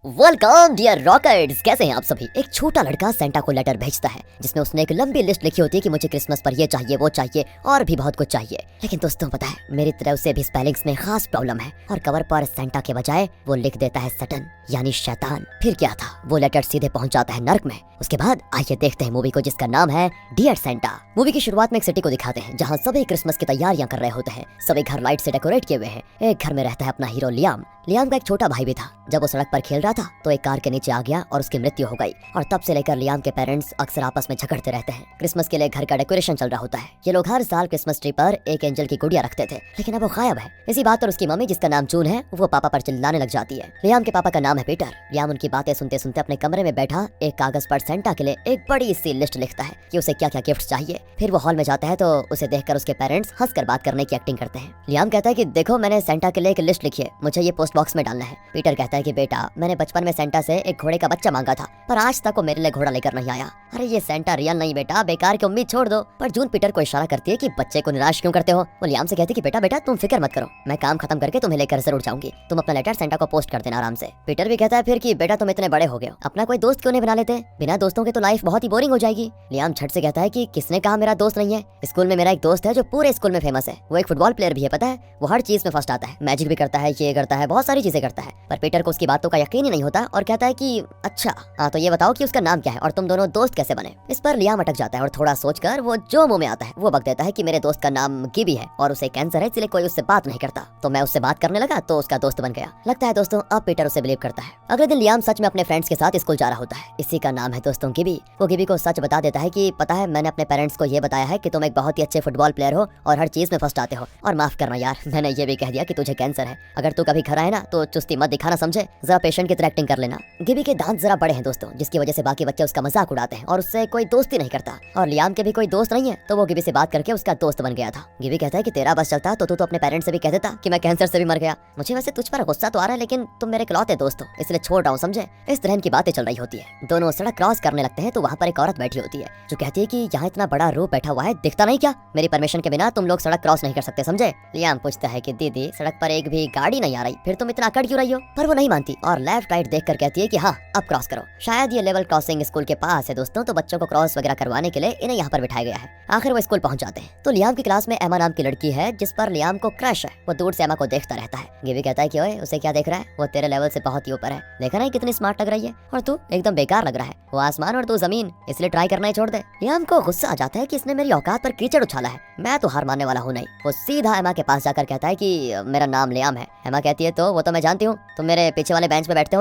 Welcome dear rockets, कैसे हैं आप सभी। एक छोटा लड़का सेंटा को लेटर भेजता है जिसमें उसने एक लंबी लिस्ट लिखी होती है कि मुझे क्रिसमस पर ये चाहिए वो चाहिए और भी बहुत कुछ चाहिए। लेकिन दोस्तों पता है मेरी तरफ से भी स्पेलिंग्स में खास प्रॉब्लम है और कवर पर सेंटा के बजाय वो लिख देता है सटन यानी शैतान। फिर क्या था, वो लेटर सीधे पहुंच जाता है नर्क में। उसके बाद आइए देखते हैं मूवी को जिसका नाम है डियर सेंटा। मूवी की शुरुआत में एक सिटी को दिखाते हैं जहाँ सभी क्रिसमस की तैयारियां कर रहे होते हैं। सभी घर लाइट से डेकोरेट किए हुए हैं। एक घर में रहता है अपना हीरो लियाम। लियाम का एक छोटा भाई भी था। जब वो सड़क पर खेल रहा था तो एक कार के नीचे आ गया और उसकी मृत्यु हो गई। और तब से लेकर लियाम के पेरेंट्स अक्सर आपस में झगड़ते रहते हैं। क्रिसमस के लिए घर का डेकोरेशन चल रहा होता है। ये लोग हर साल क्रिसमस ट्री पर एक एंजल की गुड़िया रखते थे, लेकिन अब वो गायब है। इसी बात पर उसकी मम्मी जिसका नाम जून है वो पापा पर चिल्लाने लग जाती है। लियाम के पापा का नाम है पीटर। लियाम उनकी बातें सुनते सुनते अपने कमरे में बैठा एक कागज पर सेंटा के लिए एक बड़ी सी लिस्ट लिखता है कि उसे क्या क्या गिफ्ट चाहिए। फिर वो हॉल में जाता है तो उसे देखकर उसके पेरेंट्स हंसकर बात करने की एक्टिंग करते हैं। लियाम कहता है कि देखो मैंने सेंटा के लिए एक लिस्ट लिखी है, मुझे ये पोस्ट बॉक्स में डालना है। पीटर कहता है कि बेटा मैंने बचपन में सेंटा से एक घोड़े का बच्चा मांगा था पर आज तक वो मेरे लिए घोड़ा लेकर नहीं आया। अरे ये सेंटा रियल नहीं बेटा, बेकार की उम्मीद छोड़ दो। पर जून पीटर को इशारा करती है कि बच्चे को निराश क्यों करते हो। वो लियाम से कहती है कि बेटा बेटा तुम फिक्र मत करो, मैं काम खत्म करके तुम्हें लेकर जरूर जाऊंगी, तुम अपना लेटर सेंटा को पोस्ट कर देना आराम से। पीटर भी कहता है फिर कि बेटा तुम इतने बड़े हो गए हो, अपना कोई दोस्त क्यों नहीं बना लेते, बिना दोस्तों के तो लाइफ बहुत ही बोरिंग हो जाएगी। लियाम झट से कहता है कि किसने कहा मेरा दोस्त नहीं है, स्कूल में मेरा एक दोस्त है जो पूरे स्कूल में फेमस है। वो एक फुटबॉल प्लेयर भी है, पता है वो हर चीज में फर्स्ट आता है, मैजिक भी करता है, ये करता है, बहुत सारी चीजें करता है। पर पीटर को उसकी बातों का यकीन ही नहीं होता और कहता है कि अच्छा हाँ तो ये बताओ कि उसका नाम क्या है और तुम दोनों दोस्त कैसे बने। इस पर लियाम अटक जाता है और थोड़ा सोचकर वो जो मुंह में आता है वो बक देता है कि मेरे दोस्त का नाम गिबी है और उसे कैंसर है इसलिए कोई उससे बात नहीं करता। तो मैं उससे बात करने लगा तो उसका दोस्त बन गया। लगता है दोस्तों अब पीटर उसे बिलीव करता है। अगले दिन लियाम सच में अपने फ्रेंड्स के साथ स्कूल जा रहा होता है। इसी का नाम है दोस्तों गिबी। वो गिबी को सच बता देता है कि पता है मैंने अपने पेरेंट्स को ये बताया है कि तुम एक बहुत ही अच्छे फुटबॉल प्लेयर हो और हर चीज में फर्स्ट आते हो। और माफ करना यार मैंने ये भी कह दिया कि तुझे कैंसर है, अगर तू कभी घर आए ना तो चुस्ती मत दिखाना समझे, जरा पेशेंट की तरह एक्टिंग कर लेना। गिबी के दांत जरा बड़े हैं दोस्तों, जिसकी वजह से बाकी बच्चे उसका मजाक उड़ाते हैं और उससे कोई दोस्ती नहीं करता। और लियाम के भी कोई दोस्त नहीं है तो वो गिबी से बात करके उसका दोस्त बन गया था। गिबी कहता है कि तेरा बस चलता तो तू तो अपने पेरेंट्स से भी कह देता कि मैं कैंसर से भी मर गया। मुझे वैसे तुझ पर गुस्सा तो आ रहा है लेकिन तुम मेरे इकलौते दोस्त हो इसलिए छोड़ रहा हूँ समझे। इस तरह की बातें चल रही होती है। दोनों सड़क क्रॉस करने लगते हैं तो वहाँ पर एक औरत बैठी होती है जो कहती है कि यहाँ इतना बड़ा रूप बैठा हुआ है, दिखता नहीं क्या, मेरी परमिशन के बिना तुम लोग सड़क क्रॉस नहीं कर सकते समझे। लियाम पूछता है कि दीदी सड़क पर एक भी गाड़ी नहीं आ रही, फिर तुम इतना अकड़ क्यों रही हो। पर वो नहीं मानती और लेफ्ट राइट देख कर कहती है कि हाँ अब क्रॉस करो। शायद ये लेवल क्रॉसिंग स्कूल के पास है दोस्तों, तो बच्चों को क्रॉस वगैरह करवाने के लिए इन्हें यहाँ पर बिठाया गया है। आखिर वो स्कूल पहुंच जाते हैं तो लियाम की क्लास में एमा नाम की लड़की है जिस पर लियाम को क्रश है। वो दूर से एमा को देखता रहता है। गिबी कहता है कि ओए उसे क्या देख रहा है, वो तेरे लेवल से बहुत ही ऊपर है, देखा नहीं कितनी स्मार्ट लग रही है और तू एकदम बेकार लग रहा है, वो आसमान और तू जमीन, इसलिए ट्राई करना ही छोड़ दे। लियाम को गुस्सा आ जाता है कि इसने मेरी औकात पर कीचड़ उछाला है, मैं तो हार मानने वाला हूँ नहीं। वो सीधा एमा के पास जाकर कहता है कि मेरा नाम लियाम है। एमा कहती है तो वो तो मैं जानती हूँ, तुम मेरे पीछे वाले बेंच पे बैठते